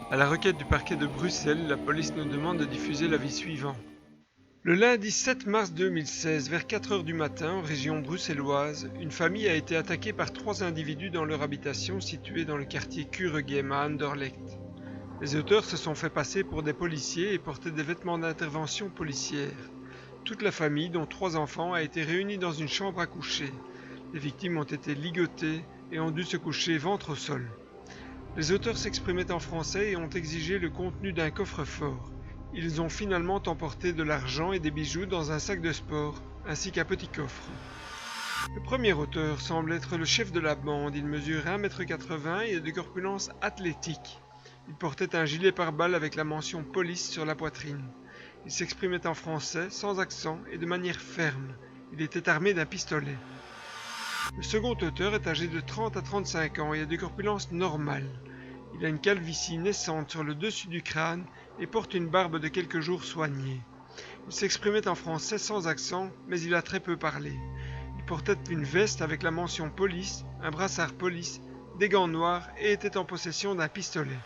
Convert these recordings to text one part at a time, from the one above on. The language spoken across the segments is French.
À la requête du parquet de Bruxelles, la police nous demande de diffuser l'avis suivant. Le lundi 7 mars 2016, vers 4 heures du matin, en région bruxelloise, une famille a été attaquée par 3 individus dans leur habitation située dans le quartier Kuregem à Anderlecht. Les auteurs se sont fait passer pour des policiers et portaient des vêtements d'intervention policière. Toute la famille, dont 3 enfants, a été réunie dans une chambre à coucher. Les victimes ont été ligotées et ont dû se coucher ventre au sol. Les auteurs s'exprimaient en français et ont exigé le contenu d'un coffre-fort. Ils ont finalement emporté de l'argent et des bijoux dans un sac de sport, ainsi qu'un petit coffre. Le premier auteur semble être le chef de la bande. Il mesure 1,80 m et est de corpulence athlétique. Il portait un gilet pare-balles avec la mention police sur la poitrine. Il s'exprimait en français, sans accent et de manière ferme. Il était armé d'un pistolet. Le second auteur est âgé de 30 à 35 ans et est de corpulence normale. Il a une calvitie naissante sur le dessus du crâne et porte une barbe de quelques jours soignée. Il s'exprimait en français sans accent, mais il a très peu parlé. Il portait une veste avec la mention police, un brassard police, des gants noirs et était en possession d'un pistolet.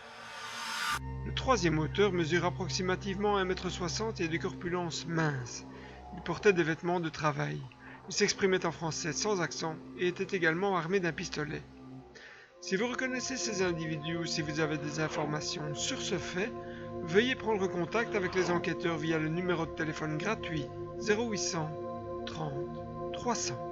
Le troisième auteur mesure approximativement 1,60 m et est de corpulence mince. Il portait des vêtements de travail. Il s'exprimait en français sans accent et était également armé d'un pistolet. Si vous reconnaissez ces individus ou si vous avez des informations sur ce fait, veuillez prendre contact avec les enquêteurs via le numéro de téléphone gratuit 0800 30 300.